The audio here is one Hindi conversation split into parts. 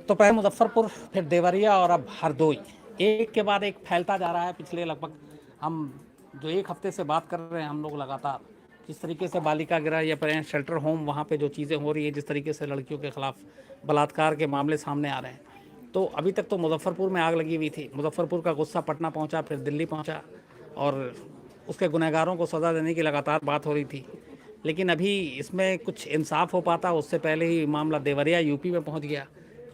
तो पहले मुजफ्फरपुर, फिर देवरिया और अब हरदोई, एक के बाद एक फैलता जा रहा है। पिछले लगभग हम जो एक हफ्ते से बात कर रहे हैं हम लोग लगातार, जिस तरीके से बालिका गृह या फिर शेल्टर होम, वहाँ पे जो चीज़ें हो रही है, जिस तरीके से लड़कियों के खिलाफ बलात्कार के मामले सामने आ रहे हैं, तो अभी तक तो मुजफ्फरपुर में आग लगी हुई थी। मुजफ्फरपुर का गुस्सा पटना पहुँचा, फिर दिल्ली पहुँचा, और उसके गुनहगारों को सज़ा देने की लगातार बात हो रही थी। लेकिन अभी इसमें कुछ इंसाफ हो पाता उससे पहले ही मामला देवरिया यूपी में पहुंच गया।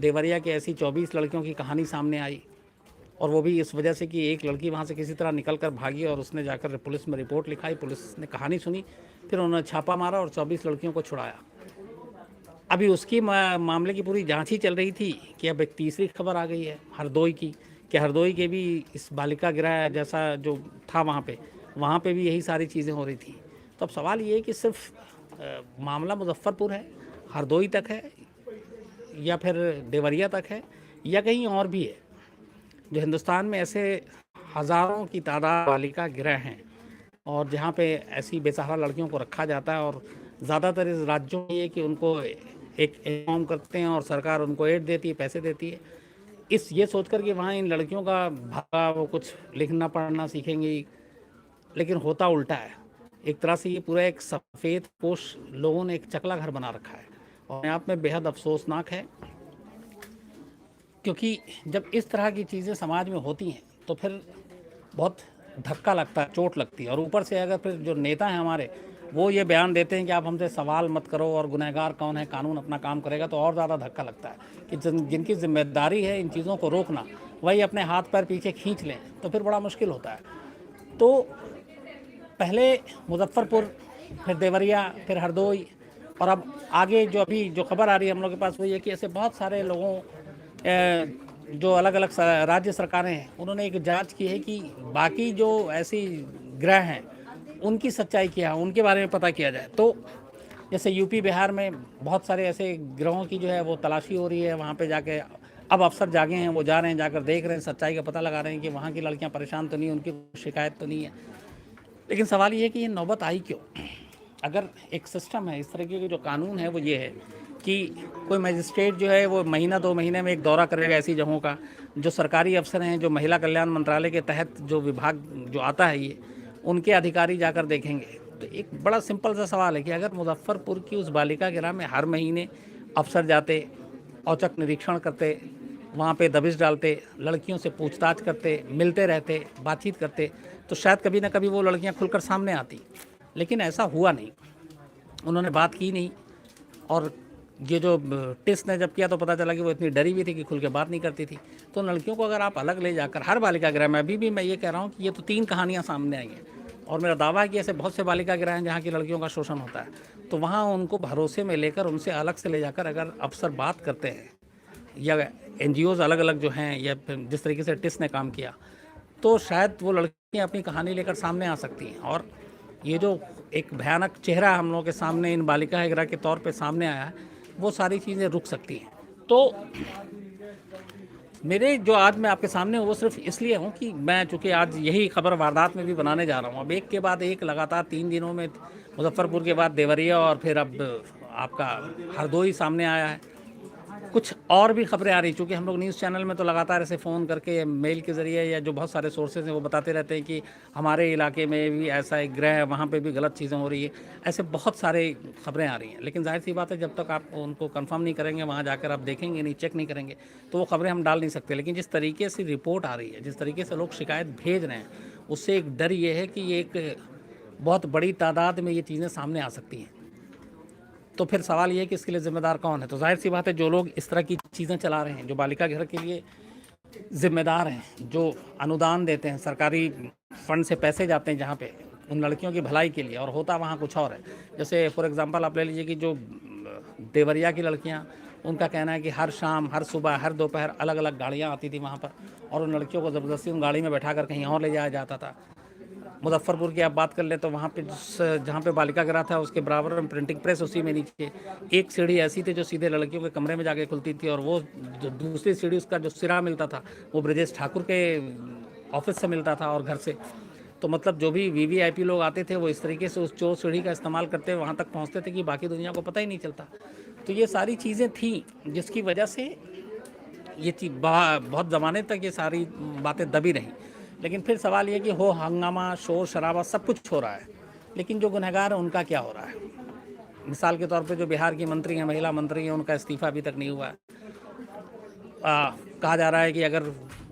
देवरिया की ऐसी 24 लड़कियों की कहानी सामने आई, और वो भी इस वजह से कि एक लड़की वहाँ से किसी तरह निकल कर भागी और उसने जाकर पुलिस में रिपोर्ट लिखाई, पुलिस ने कहानी सुनी, फिर उन्होंने छापा मारा और 24 लड़कियों को छुड़ाया। अभी उसकी मामले की पूरी जांच ही चल रही थी कि अब एक तीसरी खबर आ गई है हरदोई की, कि हरदोई के भी इस बालिका गृह जैसा जो था वहाँ पे भी यही सारी चीज़ें हो रही थी। तो अब सवाल ये है कि सिर्फ मामला मुजफ्फरपुर है, हरदोई तक है, या फिर देवरिया तक है, या कहीं और भी है। जो हिंदुस्तान में ऐसे हज़ारों की तादाद बालिका गृह हैं और जहाँ पे ऐसी बेसहारा लड़कियों को रखा जाता है, और ज़्यादातर इस राज्यों में ये कि उनको एक इन्फॉर्म करते हैं और सरकार उनको एड देती है, पैसे देती है, ये सोच कर कि वहाँ इन लड़कियों का भला, वो कुछ लिखना पढ़ना सीखेंगी, लेकिन होता उल्टा है। एक तरह से ये पूरा एक सफ़ेद पोश लोगों ने एक चकला घर बना रखा है, और आप में बेहद अफसोसनाक है, क्योंकि जब इस तरह की चीज़ें समाज में होती हैं तो फिर बहुत धक्का लगता है, चोट लगती है। और ऊपर से अगर फिर जो नेता हैं हमारे, वो ये बयान देते हैं कि आप हमसे सवाल मत करो और गुनहगार कौन है, कानून अपना काम करेगा, तो और ज़्यादा धक्का लगता है कि जिनकी जिम्मेदारी है इन चीज़ों को रोकना, वही अपने हाथ पैर पीछे खींच लें, तो फिर बड़ा मुश्किल होता है। तो पहले मुजफ्फरपुर, फिर देवरिया, फिर हरदोई, और अब आगे जो अभी जो खबर आ रही है हम लोग के पास, वो ये कि ऐसे बहुत सारे लोगों जो अलग अलग राज्य सरकारें हैं, उन्होंने एक जांच की है कि बाकी जो ऐसी ग्रह हैं उनकी सच्चाई क्या है, उनके बारे में पता किया जाए। तो जैसे यूपी बिहार में बहुत सारे ऐसे ग्रहों की जो है वो तलाशी हो रही है, वहाँ पे जाके अब अफसर जागे हैं, वो जा रहे हैं, जाकर देख रहे हैं, सच्चाई का पता लगा रहे हैं कि वहाँ की लड़कियाँ परेशान तो नहीं, उनकी शिकायत तो नहीं है। लेकिन सवाल ये है कि ये नौबत आई क्यों? अगर एक सिस्टम है, इस तरीके के जो कानून है वो ये है कि कोई मजिस्ट्रेट जो है वो महीना 2 महीने में एक दौरा करेगा ऐसी जगहों का, जो सरकारी अफसर हैं, जो महिला कल्याण मंत्रालय के तहत जो विभाग जो आता है, ये उनके अधिकारी जाकर देखेंगे। तो एक बड़ा सिंपल सा सवाल है कि अगर मुजफ्फरपुर की उस बालिका गृह में हर महीने अफसर जाते, औचक निरीक्षण करते, वहाँ पे दबिश डालते, लड़कियों से पूछताछ करते, मिलते रहते, बातचीत करते, तो शायद कभी ना कभी वो लड़कियाँ खुलकर सामने आती। लेकिन ऐसा हुआ नहीं, उन्होंने बात की नहीं। और ये जो टेस्ट ने जब किया तो पता चला कि वो इतनी डरी हुई थी कि खुल के बात नहीं करती थी। तो लड़कियों को अगर आप अलग ले जाकर हर बालिका गृह में, अभी भी मैं ये कह रहा हूँ कि ये तो 3 कहानियाँ सामने आई हैं, और मेरा दावा है कि ऐसे बहुत से बालिका गृह हैं जहाँ की लड़कियों का शोषण होता है, तो वहाँ उनको भरोसे में लेकर उनसे अलग से ले जाकर अगर अफसर बात करते हैं, या NGOs अलग अलग जो हैं, या जिस तरीके से टिस ने काम किया, तो शायद वो लड़कियाँ अपनी कहानी लेकर सामने आ सकती हैं। और ये जो एक भयानक चेहरा हम लोगों के सामने इन बालिका गृह के तौर पे सामने आया है, वो सारी चीज़ें रुक सकती हैं। तो मेरे जो आज मैं आपके सामने हूँ वो सिर्फ इसलिए हूँ कि मैं चूँकि आज यही खबर वारदात में भी बनाने जा रहा हूँ। अब एक के बाद एक लगातार 3 दिनों में मुजफ्फरपुर के बाद देवरिया और फिर अब आपका हरदोई सामने आया है। कुछ और भी खबरें आ रही, चूँकि हम लोग न्यूज़ चैनल में तो लगातार ऐसे फ़ोन करके, मेल के ज़रिए, या जो बहुत सारे सोर्सेज हैं वो बताते रहते हैं कि हमारे इलाके में भी ऐसा एक ग्रह है, वहाँ पे भी गलत चीज़ें हो रही है। ऐसे बहुत सारे खबरें आ रही हैं, लेकिन जाहिर सी बात है जब तक आप उनको कंफर्म नहीं करेंगे, वहाँ जाकर आप देखेंगे नहीं, चेक नहीं करेंगे, तो वो खबरें हम डाल नहीं सकते। लेकिन जिस तरीके से रिपोर्ट आ रही है, जिस तरीके से लोग शिकायत भेज रहे हैं, उससे एक डर ये है कि ये एक बहुत बड़ी तादाद में ये चीज़ें सामने आ सकती हैं। तो फिर सवाल ये है कि इसके लिए ज़िम्मेदार कौन है? तो जाहिर सी बात है जो लोग इस तरह की चीज़ें चला रहे हैं, जो बालिका गृह के लिए ज़िम्मेदार हैं, जो अनुदान देते हैं, सरकारी फंड से पैसे जाते हैं जहाँ पे उन लड़कियों की भलाई के लिए, और होता वहाँ कुछ और है। जैसे फॉर एग्ज़ाम्पल आप ले लीजिए कि जो देवरिया की लड़कियाँ, उनका कहना है कि हर शाम, हर सुबह, हर दोपहर अलग अलग गाड़ियाँ आती थी वहाँ पर, और उन लड़कियों को ज़बरदस्ती उन गाड़ी में बैठा कर कहीं और ले जाया जाता था। मुजफ्फरपुर की आप बात कर ले तो वहाँ पे जहाँ पे बालिका गृह था उसके बराबर में प्रिंटिंग प्रेस, उसी में नीचे एक सीढ़ी ऐसी थी जो सीधे लड़कियों के कमरे में जाके खुलती थी, और वो जो दूसरी सीढ़ी उसका जो सिरा मिलता था वो ब्रजेश ठाकुर के ऑफिस से मिलता था और घर से। तो मतलब जो भी वीवीआईपी लोग आते थे वो इस तरीके से उस चोर सीढ़ी का इस्तेमाल करते वहाँ तक पहुँचते थे कि बाकी दुनिया को पता ही नहीं चलता। तो ये सारी चीज़ें थी जिसकी वजह से ये चीज़ बहुत ज़माने तक ये सारी बातें दबी रहीं। लेकिन फिर सवाल ये कि हो हंगामा, शोर शराबा सब कुछ हो रहा है, लेकिन जो गुनहगार हैं उनका क्या हो रहा है? मिसाल के तौर पे जो बिहार की मंत्री हैं, महिला मंत्री हैं, उनका इस्तीफा अभी तक नहीं हुआ है। कहा जा रहा है कि अगर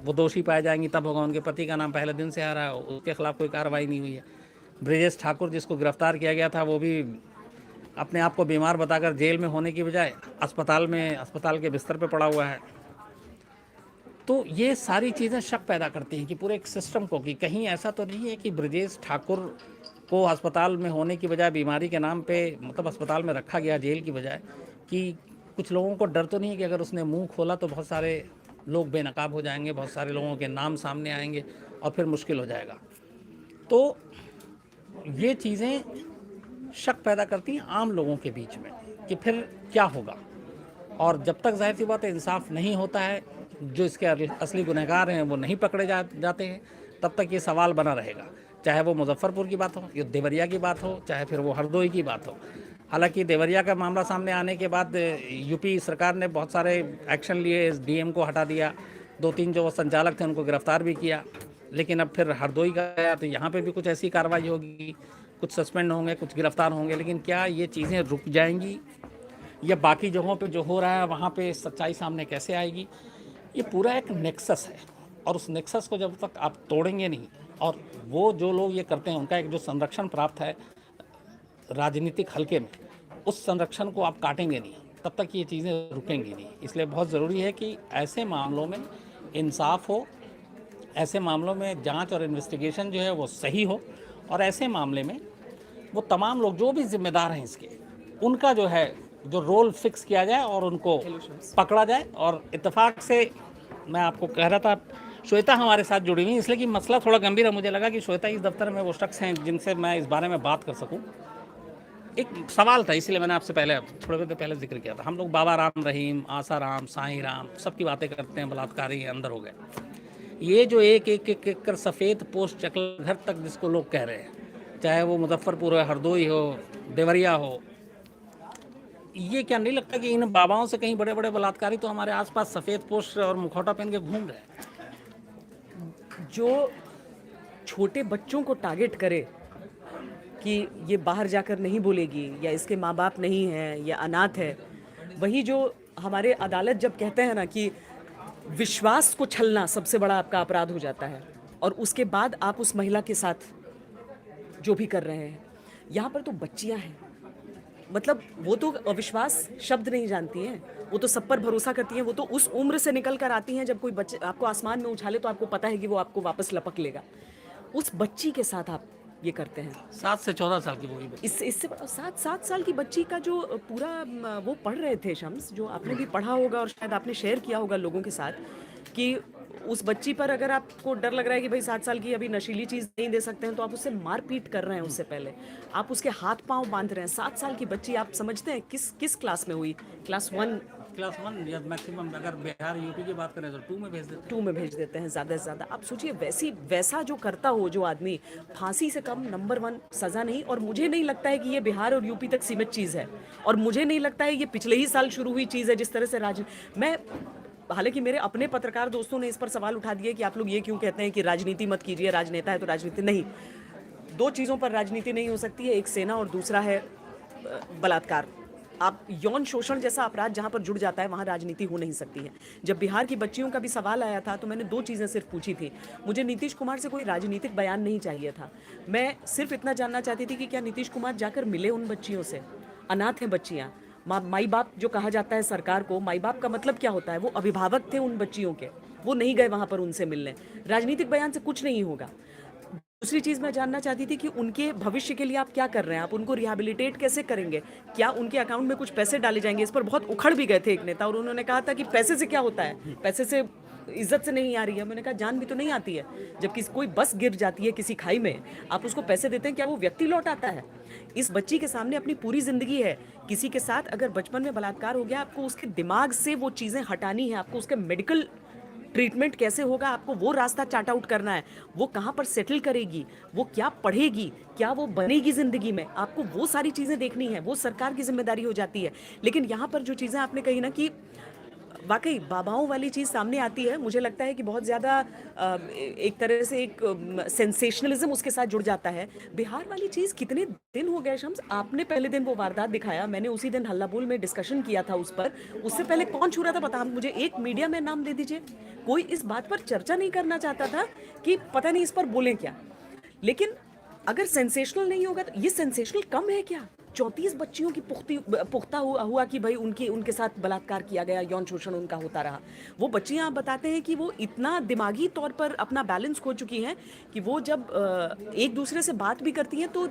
वो दोषी पाए जाएंगी तब होगा। उनके पति का नाम पहले दिन से आ रहा है, उसके खिलाफ कोई कार्रवाई नहीं हुई है। ब्रजेश ठाकुर जिसको गिरफ्तार किया गया था वो भी अपने आप को बीमार बताकर जेल में होने की बजाय अस्पताल के बिस्तर पे पड़ा हुआ है। तो ये सारी चीज़ें शक पैदा करती हैं कि पूरे एक सिस्टम को, कि कहीं ऐसा तो नहीं है कि ब्रजेश ठाकुर को अस्पताल में होने की बजाय बीमारी के नाम पे मतलब अस्पताल में रखा गया जेल की बजाय, कि कुछ लोगों को डर तो नहीं है कि अगर उसने मुंह खोला तो बहुत सारे लोग बेनकाब हो जाएंगे, बहुत सारे लोगों के नाम सामने आएंगे और फिर मुश्किल हो जाएगा। तो ये चीज़ें शक पैदा करती हैं आम लोगों के बीच में कि फिर क्या होगा। और जब तक जाहिर सी बात है इंसाफ नहीं होता है, जो इसके असली गुनहगार हैं वो नहीं पकड़े जाते हैं, तब तक ये सवाल बना रहेगा। चाहे वो मुजफ्फरपुर की बात हो या देवरिया की बात हो, चाहे फिर वो हरदोई की बात हो। हालांकि देवरिया का मामला सामने आने के बाद यूपी सरकार ने बहुत सारे एक्शन लिए, डीएम को हटा दिया, 2-3 जो वो संचालक थे उनको गिरफ्तार भी किया। लेकिन अब फिर हरदोई का गया तो यहाँ पे भी कुछ ऐसी कार्रवाई होगी, कुछ सस्पेंड होंगे, कुछ गिरफ्तार होंगे। लेकिन क्या ये चीज़ें रुक जाएंगी या बाकी जगहों पे जो हो रहा है वहाँ पे सच्चाई सामने कैसे आएगी? ये पूरा एक नेक्सस है और उस नेक्सस को जब तक आप तोड़ेंगे नहीं, और वो जो लोग ये करते हैं उनका एक जो संरक्षण प्राप्त है राजनीतिक हलके में, उस संरक्षण को आप काटेंगे नहीं, तब तक ये चीज़ें रुकेंगी नहीं। इसलिए बहुत ज़रूरी है कि ऐसे मामलों में इंसाफ हो, ऐसे मामलों में जांच और इन्वेस्टिगेशन जो है वो सही हो, और ऐसे मामले में वो तमाम लोग जो भी जिम्मेदार हैं इसके, उनका जो है जो रोल फिक्स किया जाए और उनको पकड़ा जाए। और इत्तेफाक से मैं आपको कह रहा था, श्वेता हमारे साथ जुड़ी हुई, इसलिए कि मसला थोड़ा गंभीर है। मुझे लगा कि श्वेता इस दफ्तर में वो शख्स हैं जिनसे मैं इस बारे में बात कर सकूं। एक सवाल था, इसलिए मैंने आपसे पहले थोड़े देर पहले जिक्र किया था। हम लोग बाबा राम रहीम, आसा राम, साईं राम सबकी बातें करते हैं, बलात्कारी अंदर हो गए। ये जो एक कर सफ़ेद पोस्ट चकल घर तक जिसको लोग कह रहे हैं, चाहे वो मुजफ्फरपुर हो, हरदोई हो, देवरिया हो, ये क्या नहीं लगता कि इन बाबाओं से कहीं बड़े बड़े बलात्कारी तो हमारे आसपास सफ़ेद पोस्ट और मुखौटा पहन के घूम रहे हैं? जो छोटे बच्चों को टारगेट करे कि ये बाहर जाकर नहीं बोलेगी, या इसके माँ बाप नहीं हैं, या अनाथ है, वही जो हमारे अदालत जब कहते हैं ना कि विश्वास को छलना सबसे बड़ा आपका अपराध हो जाता है, और उसके बाद आप उस महिला के साथ जो भी कर रहे हैं। यहाँ पर तो बच्चियाँ हैं, मतलब वो तो अविश्वास शब्द नहीं जानती हैं, वो तो सब पर भरोसा करती हैं। वो तो उस उम्र से निकल कर आती हैं जब कोई बच्चे आपको आसमान में उछाले तो आपको पता है कि वो आपको वापस लपक लेगा। उस बच्ची के साथ आप ये करते हैं। 7 से 14 साल की वो ही इससे 7 साल की बच्ची का जो पूरा वो पढ़ रहे थे शम्स, जो आपने भी पढ़ा होगा और शायद आपने शेयर किया होगा लोगों के साथ, कि उस बच्ची पर अगर आपको डर लग रहा है कि भाई 7 साल की अभी नशीली चीज़ नहीं दे सकते हैं, तो आप उससे मारपीट कर रहे हैं। उससे पहले आप उसके हाथ पांव बांध रहे हैं। 7 साल की बच्ची, आप समझते हैं किस क्लास में हुई? क्लास 1 या मैक्सिमम अगर बिहार यूपी की बात करें तो 2 में भेज देते हैं। 2 में भेज देते हैं ज़्यादा से ज़्यादा। आप सोचिए वैसा जो करता हो जो आदमी, फांसी से कम नंबर 1 सज़ा नहीं। और मुझे नहीं लगता है कि ये बिहार और यूपी तक सीमित चीज़ है, और मुझे नहीं लगता है ये पिछले ही साल शुरू हुई चीज़ है। जिस तरह से मैं हालांकि मेरे अपने पत्रकार दोस्तों ने इस पर सवाल उठा दिए कि आप लोग ये क्यों कहते हैं कि राजनीति मत कीजिए, राजनेता है तो राजनीति नहीं। 2 चीज़ों पर राजनीति नहीं हो सकती है, एक सेना और दूसरा है बलात्कार। आप यौन शोषण जैसा अपराध जहां पर जुड़ जाता है वहां राजनीति हो नहीं सकती है। जब बिहार की बच्चियों का भी सवाल आया था तो मैंने 2 चीज़ें सिर्फ पूछी थी। मुझे नीतीश कुमार से कोई राजनीतिक बयान नहीं चाहिए था। मैं सिर्फ इतना जानना चाहती थी कि क्या नीतीश कुमार जाकर मिले उन बच्चियों से? अनाथ हैं बच्चियाँ, माई बाप जो कहा जाता है सरकार को, माई बाप का मतलब क्या होता है? वो अभिभावक थे उन बच्चियों के, वो नहीं गए वहां पर उनसे मिलने। राजनीतिक बयान से कुछ नहीं होगा। दूसरी चीज़ मैं जानना चाहती थी कि उनके भविष्य के लिए आप क्या कर रहे हैं? आप उनको रिहैबिलिटेट कैसे करेंगे? क्या उनके अकाउंट में कुछ पैसे डाले जाएंगे? इस पर बहुत उखड़ भी गए थे एक नेता, और उन्होंने कहा था कि पैसे से क्या होता है, पैसे से इज्जत से नहीं आ रही है। मैंने कहा जान भी तो नहीं आती है। जब कोई बस गिर जाती है किसी खाई में, आप उसको पैसे देते हैं, क्या वो व्यक्ति लौट आता है? इस बच्ची के सामने अपनी पूरी जिंदगी है। किसी के साथ अगर बचपन में बलात्कार हो गया, आपको उसके दिमाग से वो चीज़ें हटानी है, आपको उसके मेडिकल ट्रीटमेंट कैसे होगा, आपको वो रास्ता चार्ट आउट करना है। वो कहाँ पर सेटल करेगी, वो क्या पढ़ेगी, क्या वो बनेगी ज़िंदगी में, आपको वो सारी चीज़ें देखनी है, वो सरकार की जिम्मेदारी हो जाती है। लेकिन यहाँ पर जो चीज़ें आपने कही ना कि वाकई बाबाओं वाली चीज़ सामने आती है, मुझे लगता है कि बहुत ज़्यादा एक तरह से एक सेंसेशनलिज्म उसके साथ जुड़ जाता है। बिहार वाली चीज़ कितने दिन हो गए शम्स, आपने पहले दिन वो वारदात दिखाया, मैंने उसी दिन हल्ला बोल में डिस्कशन किया था उस पर। उससे पहले कौन छू रहा था पता, मुझे एक मीडिया में नाम दे दीजिए, कोई इस बात पर चर्चा नहीं करना चाहता था कि पता नहीं इस पर बोलें क्या। लेकिन अगर सेंसेशनल नहीं होगा तो ये सेंसेशनल कम है क्या? 34 बच्चियों की पुख्ता हुआ कि भाई उनके साथ बलात्कार किया गया, यौन शोषण उनका होता रहा। वो बच्चियां आप बताते हैं कि वो इतना दिमागी तौर पर अपना बैलेंस खो चुकी हैं कि वो जब एक दूसरे से बात भी करती हैं तो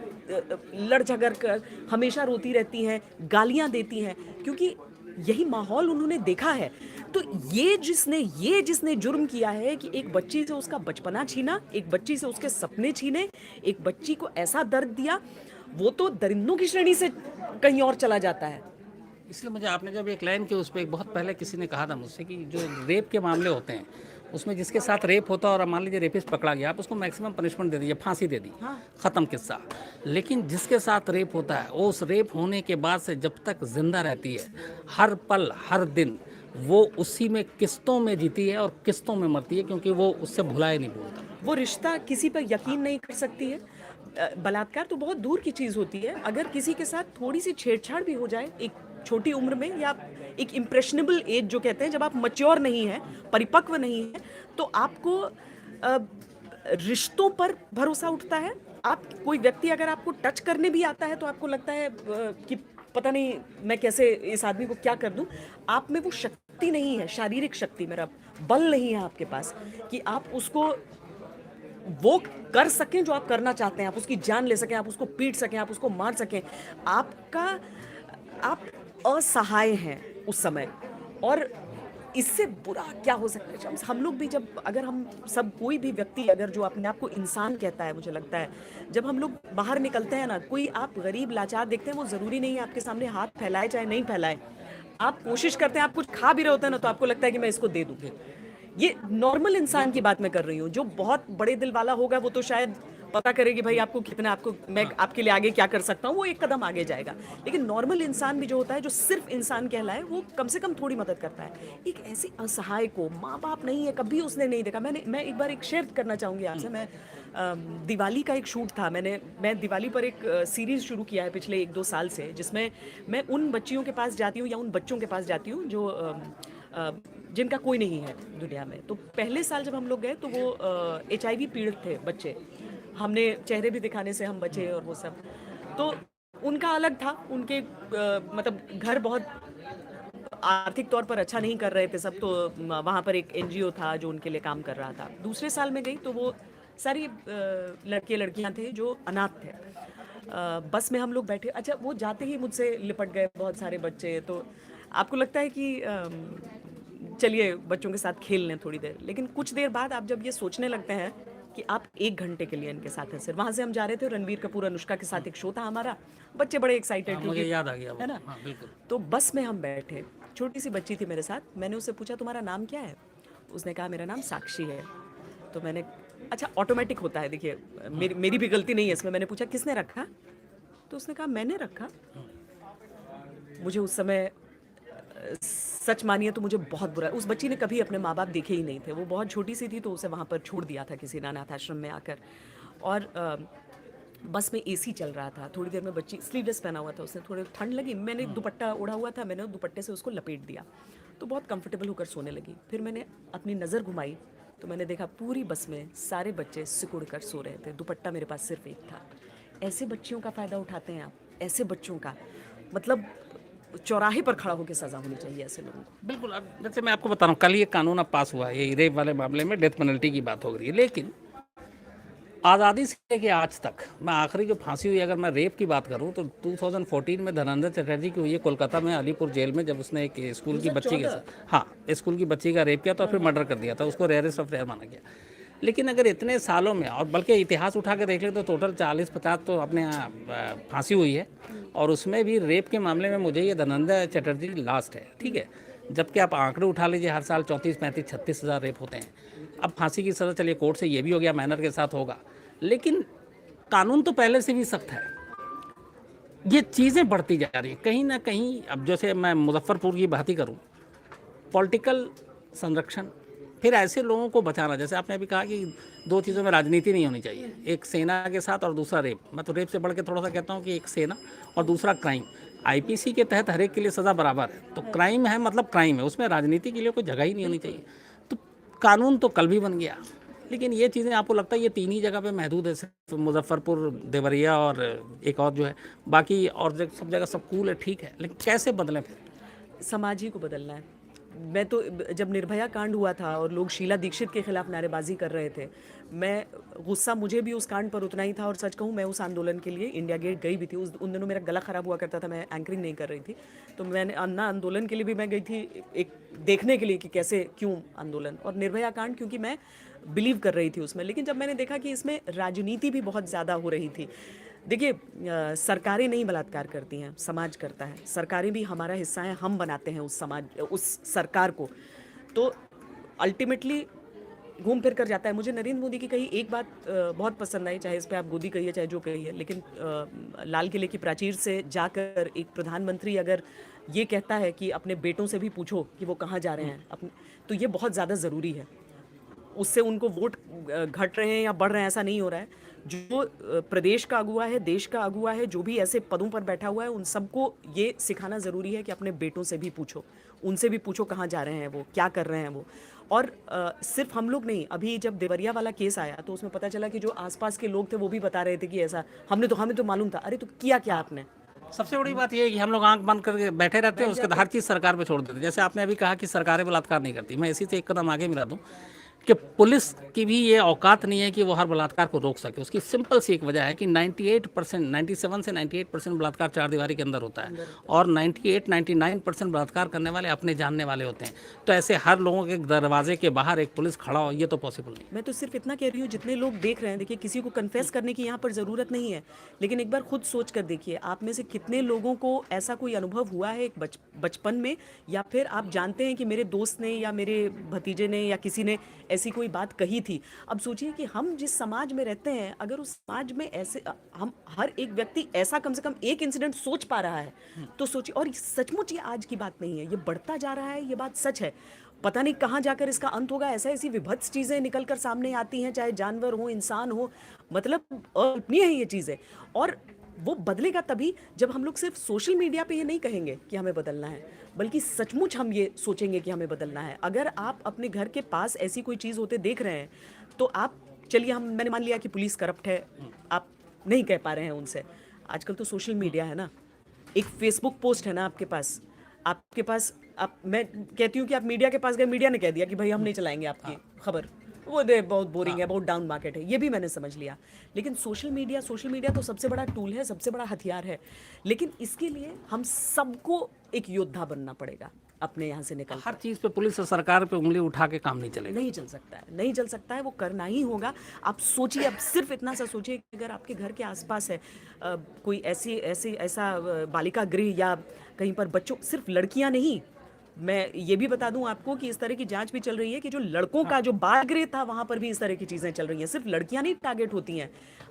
लड़ झगड़ कर हमेशा रोती रहती हैं, गालियां देती हैं, क्योंकि यही माहौल उन्होंने देखा है। तो ये जिसने जुर्म किया है कि एक बच्ची से उसका बचपना छीना, एक बच्ची से उसके सपने छीने, एक बच्ची को ऐसा दर्द दिया, वो तो दरिंदों की श्रेणी से कहीं और चला जाता है। इसलिए मुझे आपने जब एक लाइन की उस पर बहुत पहले किसी ने कहा था मुझसे कि जो रेप के मामले होते हैं उसमें जिसके साथ रेप होता है और मान लीजिए रेपिस्ट पकड़ा गया, आप उसको मैक्सिमम पनिशमेंट दे दीजिए, फांसी दे दी, ख़त्म किस्सा। लेकिन जिसके साथ रेप होता है वो उस रेप होने के बाद से जब तक जिंदा रहती है, हर पल हर दिन वो उसी में किस्तों में जीती है और किस्तों में मरती है, क्योंकि वो उससे भुला ही नहीं भूलता। वो रिश्ता किसी पर यकीन नहीं कर सकती है। बलात्कार तो बहुत दूर की चीज़ होती है, अगर किसी के साथ थोड़ी सी छेड़छाड़ भी हो जाए एक छोटी उम्र में, या एक इम्प्रेशनेबल एज जो कहते हैं, जब आप मैच्योर नहीं हैं, परिपक्व नहीं हैं, तो आपको रिश्तों पर भरोसा उठता है। आप कोई व्यक्ति अगर आपको टच करने भी आता है तो आपको लगता है कि पता नहीं मैं कैसे इस आदमी को क्या कर दूं। आप में वो शक्ति नहीं है, शारीरिक शक्ति, मेरा बल नहीं है आपके पास कि आप उसको वो कर सकें जो आप करना चाहते हैं, आप उसकी जान ले सकें, आप उसको पीट सकें, आप उसको मार सकें। आप असहाय हैं उस समय। और इससे बुरा क्या हो सकता है शम्स? हम लोग भी जब, अगर हम सब कोई भी व्यक्ति अगर जो अपने आप को इंसान कहता है, मुझे लगता है जब हम लोग बाहर निकलते हैं ना, कोई आप गरीब लाचार देखते हैं, वो ज़रूरी नहीं है आपके सामने हाथ फैलाए चाहे नहीं फैलाए, आप कोशिश करते हैं, आप कुछ खा भी रहे होते हैं ना, तो आपको लगता है कि मैं इसको दे दूँ। ये नॉर्मल इंसान की बात मैं कर रही हूँ। जो बहुत बड़े दिल वाला होगा वो तो शायद पता करे कि भाई आपको कितना, आपको मैं आपके लिए आगे क्या कर सकता हूँ, वो एक कदम आगे जाएगा। लेकिन नॉर्मल इंसान भी जो होता है, जो सिर्फ इंसान कहलाए, वो कम से कम थोड़ी मदद करता है। एक ऐसी असहाय को, माँ बाप नहीं है, कभी उसने नहीं देखा। मैं एक बार एक शेयर करना चाहूँगी आपसे। मैं दिवाली का एक शूट था, मैं दिवाली पर एक सीरीज़ शुरू किया है पिछले 1-2 साल से, जिसमें मैं उन बच्चियों के पास जाती हूँ या उन बच्चों के पास जाती हूँ जो जिनका कोई नहीं है दुनिया में। तो पहले साल जब हम लोग गए तो वो HIV पीड़ित थे बच्चे, हमने चेहरे भी दिखाने से हम बचे और वो सब। तो उनका अलग था, उनके मतलब घर बहुत आर्थिक तौर पर अच्छा नहीं कर रहे थे सब, तो वहाँ पर एक NGO था जो उनके लिए काम कर रहा था। दूसरे साल में गई तो वो सारी लड़के लड़कियाँ थे जो अनाथ थे। बस में हम लोग बैठे, अच्छा वो जाते ही मुझसे लिपट गए बहुत सारे बच्चे। तो आपको लगता है कि चलिए बच्चों के साथ खेल लें थोड़ी देर, लेकिन कुछ देर बाद आप जब ये सोचने लगते हैं कि आप 1 घंटे के लिए इनके साथ हैं सिर्फ। वहाँ से हम जा रहे थे, रणबीर कपूर अनुष्का के साथ एक शो था हमारा, बच्चे बड़े एक्साइटेड थे, मुझे याद आ गया वो, है ना? हाँ बिल्कुल। तो बस में हम बैठे, छोटी सी बच्ची थी मेरे साथ, मैंने उससे पूछा तुम्हारा नाम क्या है? उसने कहा मेरा नाम साक्षी है। तो मैंने, अच्छा ऑटोमेटिक होता है, देखिए मेरी भी गलती नहीं है इसमें। मैंने पूछा किसने रखा? तो उसने कहा मैंने रखा। मुझे उस समय सच मानिए तो मुझे बहुत बुरा, उस बच्ची ने कभी अपने माँ बाप देखे ही नहीं थे, वो बहुत छोटी सी थी, तो उसे वहाँ पर छोड़ दिया था किसी ने अनाथ आश्रम में आकर। और बस में AC चल रहा था, थोड़ी देर में बच्ची स्लीवलेस पहना हुआ था, उसने थोड़ी ठंड लगी, मैंने दुपट्टा ओढ़ा हुआ था, मैंने दुपट्टे से उसको लपेट दिया, तो बहुत कंफर्टेबल होकर सोने लगी। फिर मैंने अपनी नज़र घुमाई तो मैंने देखा पूरी बस में सारे बच्चे सिकुड़ कर सो रहे थे, दुपट्टा मेरे पास सिर्फ एक था। ऐसे बच्चियों का फ़ायदा उठाते हैं आप, ऐसे बच्चों का, मतलब चौराहे पर खड़ा होकर सज़ा होनी चाहिए ऐसे लोगों को। बिल्कुल। अब जैसे मैं आपको बता रहा हूँ, कल ये कानून अब पास हुआ है, ये रेप वाले मामले में डेथ पेनल्टी की बात हो रही है। लेकिन आज़ादी से लेके आज तक, मैं आखिरी जो फांसी हुई, अगर मैं रेप की बात करूं तो 2014 में धनंजय चटर्जी की हुई है कोलकाता में, अलीपुर जेल में, जब उसने एक स्कूल की बच्ची के साथ, हाँ स्कूल की बच्ची का रेप किया था और फिर मर्डर कर दिया था, उसको रेयरेस्ट ऑफ रेयर माना गया। लेकिन अगर इतने सालों में, और बल्कि इतिहास उठा के देख ले तो टोटल 40-50 तो अपने यहाँ फांसी हुई है, और उसमें भी रेप के मामले में मुझे ये धनंजय चटर्जी लास्ट है, ठीक है। जबकि आप आंकड़े उठा लीजिए, हर साल 34, 35, 36 हज़ार रेप होते हैं। अब फांसी की सज़ा चलिए कोर्ट से ये भी हो गया, मैनर के साथ होगा, लेकिन कानून तो पहले से भी सख्त है। ये चीज़ें बढ़ती जा रही हैं कहीं ना कहीं। अब जैसे मैं मुजफ्फरपुर की बात ही करूँ, पॉलिटिकल संरक्षण, फिर ऐसे लोगों को बचाना, जैसे आपने अभी कहा कि दो चीज़ों में राजनीति नहीं होनी चाहिए, एक सेना के साथ और दूसरा रेप। मैं तो रेप से बढ़ के थोड़ा सा कहता हूँ कि एक सेना और दूसरा क्राइम। आईपीसी के तहत हर एक के लिए सज़ा बराबर है, तो क्राइम है मतलब क्राइम है, उसमें राजनीति के लिए कोई जगह ही नहीं होनी चाहिए। तो कानून तो कल भी बन गया, लेकिन ये चीज़ें आपको लगता है ये तीन ही जगह पे महदूद है, सिर्फ मुजफ्फरपुर, देवरिया और एक और जो है, बाकी और सब जगह सब कूल है, ठीक है, लेकिन कैसे बदलें फिर? समाज ही को बदलना है। मैं तो जब निर्भया कांड हुआ था और लोग शीला दीक्षित के खिलाफ नारेबाजी कर रहे थे, मैं गुस्सा मुझे भी उस कांड पर उतना ही था। और सच कहूँ, मैं उस आंदोलन के लिए इंडिया गेट गई भी थी। उन दिनों मेरा गला ख़राब हुआ करता था, मैं एंकरिंग नहीं कर रही थी, तो मैंने अन्ना आंदोलन के लिए भी मैं गई थी, एक देखने के लिए कि कैसे क्यों आंदोलन, और निर्भया कांड क्योंकि मैं बिलीव कर रही थी उसमें। लेकिन जब मैंने देखा कि इसमें राजनीति भी बहुत ज़्यादा हो रही थी। देखिए, सरकारें नहीं बलात्कार करती हैं, समाज करता है। सरकारें भी हमारा हिस्सा हैं, हम बनाते हैं उस समाज, उस सरकार को। तो अल्टीमेटली घूम फिर कर जाता है। मुझे नरेंद्र मोदी की कही एक बात बहुत पसंद आई, चाहे इस पे आप गोदी कहिए चाहे जो कहिए, लेकिन लाल किले की प्राचीर से जाकर एक प्रधानमंत्री अगर ये कहता है कि अपने बेटों से भी पूछो कि वो कहाँ जा रहे हैं अपने, तो ये बहुत ज़्यादा ज़रूरी है। उससे उनको वोट घट रहे हैं या बढ़ रहे हैं ऐसा नहीं हो रहा है। जो प्रदेश का अगुवा है, देश का अगुवा है, जो भी ऐसे पदों पर बैठा हुआ है, उन सबको ये सिखाना ज़रूरी है कि अपने बेटों से भी पूछो, उनसे भी पूछो कहाँ जा रहे हैं वो, क्या कर रहे हैं वो। और सिर्फ हम लोग नहीं, अभी जब देवरिया वाला केस आया तो उसमें पता चला कि जो आसपास के लोग थे वो भी बता रहे थे कि ऐसा हमें तो मालूम था। अरे तो किया क्या आपने? सबसे बड़ी बात यह है कि हम लोग आंख बंद करके बैठे रहते हैं, उसके बाद हर चीज़ सरकार पे छोड़ देते हैं। जैसे आपने अभी कहा कि सरकारें बलात्कार नहीं करती, मैं इसी से एक कदम आगे मिला दूं कि पुलिस की भी ये औकात नहीं है कि वो हर बलात्कार को रोक सके। उसकी सिंपल सी एक वजह है कि 98%, 97 से 98% बलात्कार चार दीवारी के अंदर होता है, और 98-99% बलात्कार करने वाले अपने जानने वाले होते हैं। तो ऐसे हर लोगों के दरवाजे के बाहर एक पुलिस खड़ा हो, ये तो पॉसिबल नहीं। मैं तो सिर्फ इतना कह रही हूँ, जितने लोग देख रहे हैं, देखिए किसी को कन्फेस करने की यहाँ पर ज़रूरत नहीं है, लेकिन एक बार खुद सोच कर देखिए, आप में से कितने लोगों को ऐसा कोई अनुभव हुआ है एक बचपन में, या फिर आप जानते हैं कि मेरे दोस्त ने या मेरे भतीजे ने या किसी ने ऐसी कोई बात कही थी। अब सोचिए कि हम जिस समाज में रहते हैं, अगर उस समाज में ऐसे हम हर एक व्यक्ति ऐसा कम से कम एक इंसिडेंट सोच पा रहा है, तो सोचिए। और सचमुच ये आज की बात नहीं है, ये बढ़ता जा रहा है, ये बात सच है। पता नहीं कहाँ जाकर इसका अंत होगा। ऐसी विभत्स चीज़ें निकल कर सामने आती हैं, चाहे जानवर हो, इंसान हो, मतलब अकल्पनीय है ये चीज़ें। और वो बदलेगा तभी जब हम लोग सिर्फ सोशल मीडिया पे ये नहीं कहेंगे कि हमें बदलना है, बल्कि सचमुच हम ये सोचेंगे कि हमें बदलना है। अगर आप अपने घर के पास ऐसी कोई चीज़ होते देख रहे हैं, तो आप चलिए, मैंने मान लिया कि पुलिस करप्ट है, आप नहीं कह पा रहे हैं उनसे। आजकल तो सोशल मीडिया है ना, एक फेसबुक पोस्ट है ना आपके पास, मैं कहती हूँ कि आप मीडिया के पास गए, मीडिया ने कह दिया कि भाई हम नहीं चलाएंगे आपकी खबर, वो दे बहुत बोरिंग है, बहुत डाउन मार्केट है, ये भी मैंने समझ लिया। लेकिन सोशल मीडिया तो सबसे बड़ा टूल है, सबसे बड़ा हथियार है। लेकिन इसके लिए हम सबको एक योद्धा बनना पड़ेगा अपने यहाँ से निकल। हर चीज़ पे पुलिस और सरकार पे उंगली उठा के काम नहीं चलेगा, नहीं चल सकता है, नहीं चल सकता है, वो करना ही होगा। आप सोचिए, अब सिर्फ इतना सा सोचिए कि अगर आपके घर के आसपास है कोई ऐसा बालिका गृह या कहीं पर बच्चों, सिर्फ लड़कियां नहीं, मैं ये भी बता दूं आपको कि इस तरह की जांच भी चल रही है कि जो लड़कों का जो बाल गृह था, वहां पर भी इस तरह की चीजें चल रही हैं। सिर्फ लड़कियां नहीं टारगेट होती हैं,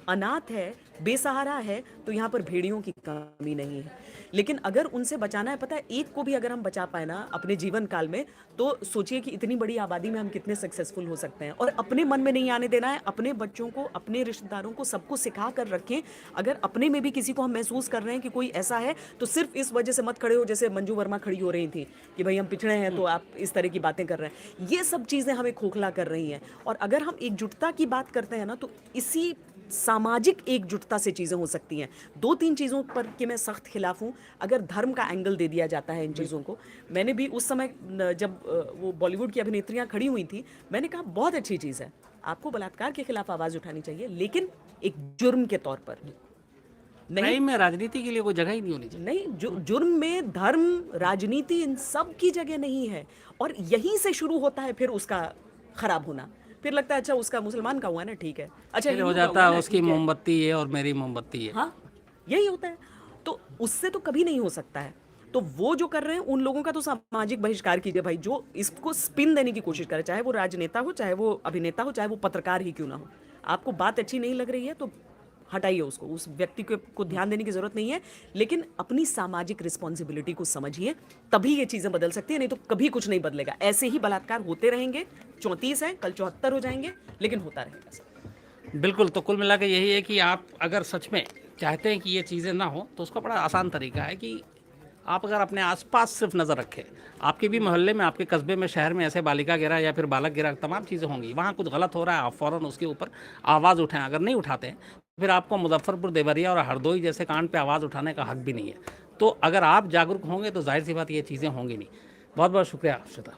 अनाथ है, बेसहारा है, तो यहाँ पर भेड़ियों की कमी नहीं है। लेकिन अगर उनसे बचाना है, पता है, एक को भी अगर हम बचा पाए ना अपने जीवन काल में, तो सोचिए कि इतनी बड़ी आबादी में हम कितने सक्सेसफुल हो सकते हैं। और अपने मन में नहीं आने देना है, अपने बच्चों को, अपने रिश्तेदारों को, सबको सिखा कर रखें। अगर अपने में भी किसी को हम महसूस कर रहे हैं कि कोई ऐसा है, तो सिर्फ इस वजह से मत खड़े हो जैसे मंजू वर्मा खड़ी हो रही थी कि भाई हम पिछड़े हैं तो आप इस तरह की बातें कर रहे हैं। ये सब चीज़ें हमें खोखला कर रही हैं। और अगर हम एकजुटता की बात करते हैं ना, तो इसी सामाजिक एकजुटता से चीज़ें हो सकती हैं। 2-3 चीज़ों पर कि मैं सख्त खिलाफ हूँ। अगर धर्म का एंगल दे दिया जाता है इन चीज़ों को, मैंने भी उस समय जब वो बॉलीवुड की अभिनेत्रियाँ खड़ी हुई थी, मैंने कहा बहुत अच्छी चीज़ है, आपको बलात्कार के खिलाफ आवाज़ उठानी चाहिए, लेकिन एक जुर्म के तौर पर नहीं। में राजनीति के लिए कोई जगह ही नहीं होनी चाहिए। नहीं, जुर्म में धर्म, राजनीति, इन सब की जगह नहीं है। और यहीं से शुरू होता है फिर उसका खराब होना। फिर लगता है अच्छा उसका मुसलमान का हुआ ना, ठीक है, अच्छा हो जाता है उसकी मोमबत्ती है और मेरी मोमबत्ती है। हाँ, यही होता है। तो उससे तो कभी नहीं हो सकता है। तो वो जो कर रहे हैं उन लोगों का तो सामाजिक बहिष्कार कीजिए भाई, जो इसको स्पिन देने की कोशिश करे, चाहे वो राजनेता हो, चाहे वो अभिनेता हो, चाहे वो पत्रकार ही क्यों ना हो। आपको बात अच्छी नहीं लग रही है तो हटाइए उसको, उस व्यक्ति को ध्यान देने की जरूरत नहीं है, लेकिन अपनी सामाजिक रिस्पॉन्सिबिलिटी को समझिए, तभी ये चीजें बदल सकती है, नहीं तो कभी कुछ नहीं बदलेगा। ऐसे ही बलात्कार होते रहेंगे, 34 है, कल 74 हो जाएंगे, लेकिन होता रहेगा। बिल्कुल, तो कुल मिला के यही है कि आप अगर सच में चाहते हैं कि ये चीज़ें ना हो, तो उसका बड़ा आसान तरीका है कि आप अगर अपने आसपास सिर्फ नज़र रखें, आपके भी मोहल्ले में, आपके कस्बे में, शहर में ऐसे बालिका गिरा या फिर बालक गिरा, तमाम चीज़ें होंगी, वहाँ कुछ गलत हो रहा है, आप फ़ौरन उसके ऊपर आवाज़ उठाएं। अगर नहीं उठाते हैं फिर आपको मुजफ्फरपुर, देवरिया और हरदोई जैसे कांड पे आवाज़ उठाने का हक भी नहीं है। तो अगर आप जागरूक होंगे तो जाहिर सी बात ये चीज़ें होंगी नहीं। बहुत बहुत शुक्रिया श्वेता।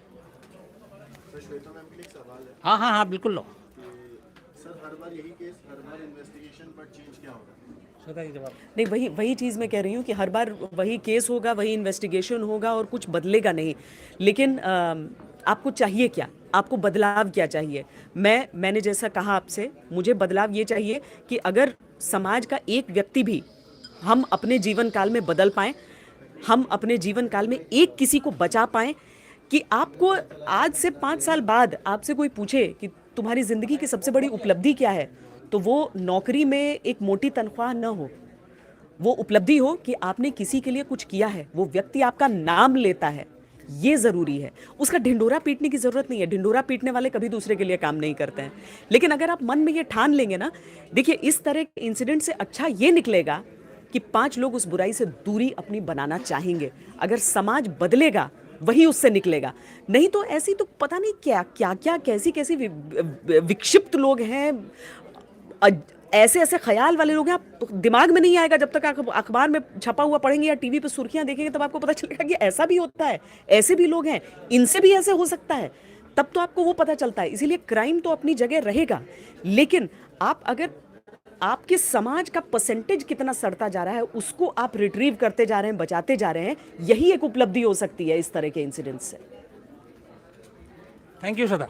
श्वेता मैम के लिए एक सवाल है हाँ हाँ हाँ, बिल्कुल लो। कि सर हर बार यही केस, हर बार इन्वेस्टिगेशन, पर चेंज क्या होगा? श्वेता की जवाब। नहीं, वही चीज़ मैं कह रही हूँ कि हर बार वही केस होगा, वही इन्वेस्टिगेशन होगा और कुछ बदलेगा नहीं। लेकिन आपको चाहिए क्या, आपको बदलाव क्या चाहिए? मैंने जैसा कहा आपसे, मुझे बदलाव ये चाहिए कि अगर समाज का एक व्यक्ति भी हम अपने जीवन काल में बदल पाएँ, हम अपने जीवन काल में एक किसी को बचा पाएँ, कि आपको आज से 5 साल बाद आपसे कोई पूछे कि तुम्हारी ज़िंदगी की सबसे बड़ी उपलब्धि क्या है, तो वो नौकरी में एक मोटी तनख्वाह न हो, वो उपलब्धि हो कि आपने किसी के लिए कुछ किया है, वो व्यक्ति आपका नाम लेता है, ये ज़रूरी है। उसका ढिंढोरा पीटने की ज़रूरत नहीं है, ढिंढोरा पीटने वाले कभी दूसरे के लिए काम नहीं करते हैं। लेकिन अगर आप मन में ये ठान लेंगे ना, देखिए इस तरह के इंसिडेंट से अच्छा ये निकलेगा कि 5 लोग उस बुराई से दूरी अपनी बनाना चाहेंगे। अगर समाज बदलेगा वही उससे निकलेगा, नहीं तो ऐसी तो पता नहीं क्या क्या क्या कैसी कैसी विक्षिप्त लोग हैं, ऐसे ऐसे ख्याल वाले लोग हैं, आप दिमाग में नहीं आएगा जब तक आप अखबार में छपा हुआ पढ़ेंगे या टीवी पे सुर्खियां देखेंगे, तब आपको पता चलेगा कि ऐसा भी होता है, ऐसे भी लोग हैं, इनसे भी ऐसे हो सकता है, तब तो आपको वो पता चलता है। इसीलिए क्राइम तो अपनी जगह रहेगा, लेकिन आप अगर आपके समाज का परसेंटेज कितना सड़ता जा रहा है उसको आप रिट्रीव करते जा रहे हैं, बचाते जा रहे हैं, यही एक उपलब्धि हो सकती है इस तरह के इंसिडेंट से। Thank you Shweta.